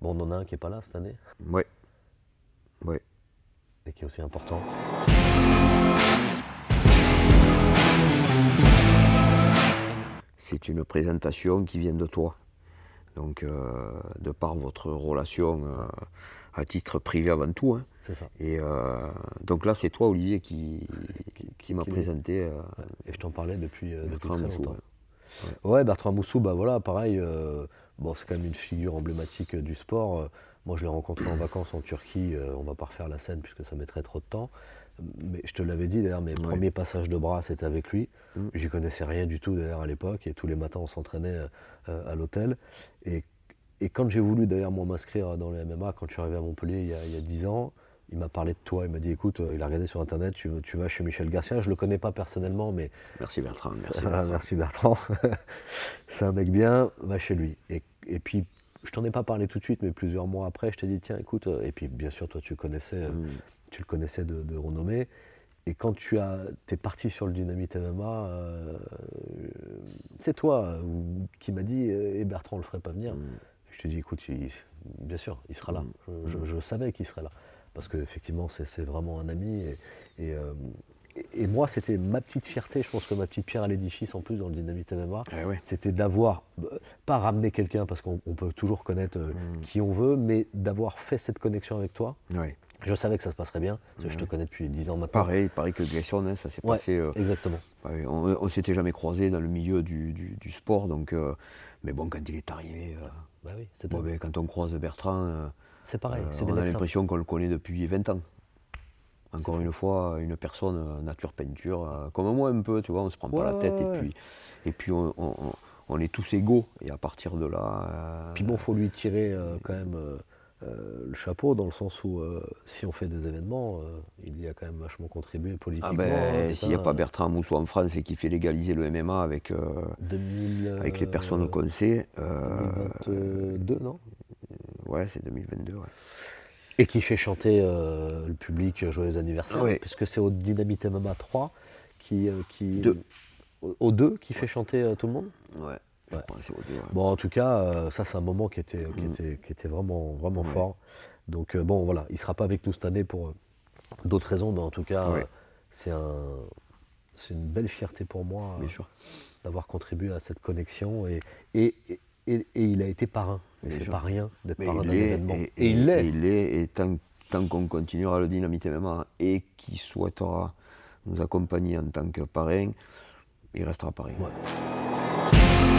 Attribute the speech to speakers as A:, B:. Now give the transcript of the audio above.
A: Bon, on en a un qui est pas là cette année
B: Ouais, ouais.
A: et qui est aussi important.
B: C'est une présentation qui vient de toi. Donc, de par votre relation à titre privé avant tout, hein.
A: C'est ça.
B: Et donc là, c'est toi, Olivier, qui m'a
A: Qu'il est.
B: présenté
A: Ouais. Et je t'en parlais depuis
B: Bertrand
A: très
B: Moussou.
A: longtemps.
B: Ouais.
A: Ouais, Bertrand Moussou, bah voilà, pareil. Bon, c'est quand même une figure emblématique du sport. Moi, je l'ai rencontré en vacances en Turquie. On va pas refaire la scène puisque ça mettrait trop de temps. Mais je te l'avais dit d'ailleurs, mes
B: Ouais.
A: premiers passages de bras, c'était avec lui.
B: Mm.
A: J'y connaissais rien du tout d'ailleurs à l'époque. Et tous les matins, on s'entraînait à l'hôtel. Et, et quand j'ai voulu d'ailleurs moi m'inscrire dans le MMA, quand je suis arrivé à Montpellier il y a 10 ans, il m'a parlé de toi. Il m'a dit écoute, il a regardé sur internet, tu vas chez Michel Garcia. Je le connais pas personnellement, mais
B: Merci Bertrand, merci
A: voilà,
B: Bertrand.
A: merci Bertrand. C'est un mec bien, va chez lui. Et puis, je t'en ai pas parlé tout de suite, mais plusieurs mois après, je t'ai dit, tiens, écoute, et puis bien sûr, toi,
B: Mm.
A: tu le connaissais de renommée. Et quand t'es parti sur le Dynamite MMA, c'est toi qui m'a dit, et Bertrand, on le ferait pas venir.
B: Mm.
A: Je te dis, écoute, bien sûr, il sera là.
B: Mm.
A: Je savais qu'il serait là. Parce qu'effectivement, c'est vraiment un ami. Et, euh, et moi, c'était ma petite fierté, je pense que ma petite pierre à l'édifice en plus dans le Dynamite MMA,
B: Ouais.
A: c'était d'avoir, pas ramené quelqu'un parce qu'on peut toujours connaître qui on veut, mais d'avoir fait cette connexion avec toi.
B: Ouais.
A: Je savais que ça se passerait bien, parce que je te connais depuis 10 ans maintenant.
B: Pareil que Gresson, hein, ça s'est
A: Ouais,
B: passé.
A: exactement.
B: Ouais, on s'était jamais croisé dans le milieu du sport, donc. Mais bon, quand il est arrivé,
A: Bah oui, c'est
B: bon, ben, quand on croise Bertrand,
A: c'est pareil, c'est des
B: on a
A: mecs simples.
B: l'impression qu'on le connaît depuis 20 ans. Encore
A: fou.
B: une fois, une personne nature peinture, comme moi un peu, tu vois, on se prend pas la tête
A: Ouais.
B: et puis on est tous égaux. Et à partir de là,
A: Puis bon, faut lui tirer quand même le chapeau, dans le sens où si on fait des événements, il y a quand même vachement contribué
B: ah
A: politiquement.
B: ben,
A: Putain,
B: s'il n'y a pas Bertrand Moussou en France et qui fait légaliser le MMA avec,
A: 2000,
B: avec les personnes qu'on sait,
A: 2022, non?
B: ouais, c'est 2022. Ouais.
A: Et qui fait chanter le public joyeux anniversaire,
B: Ouais.
A: puisque c'est au Dynamite MMA 3 qui
B: Deux.
A: au 2 qui fait chanter tout le monde.
B: Ouais, je
A: Ouais.
B: crois, c'est aux deux. Ouais.
A: Bon, en tout cas, ça c'est un moment qui était vraiment
B: Ouais.
A: fort. Donc bon, voilà, il sera pas avec nous cette année pour d'autres raisons, mais en tout cas,
B: Ouais.
A: c'est un, c'est une belle fierté pour moi
B: Bien sûr.
A: d'avoir contribué à cette connexion et, et il a été parrain. Et
B: Bien
A: c'est
B: sûr.
A: pas rien d'être
B: Mais
A: parrain
B: il
A: d'un
B: l'est,
A: événement. Et il l'est.
B: il l'est, et tant qu'on continuera le Dynamite MMA et qu'il souhaitera nous accompagner en tant que parrain, il restera parrain.
A: Ouais.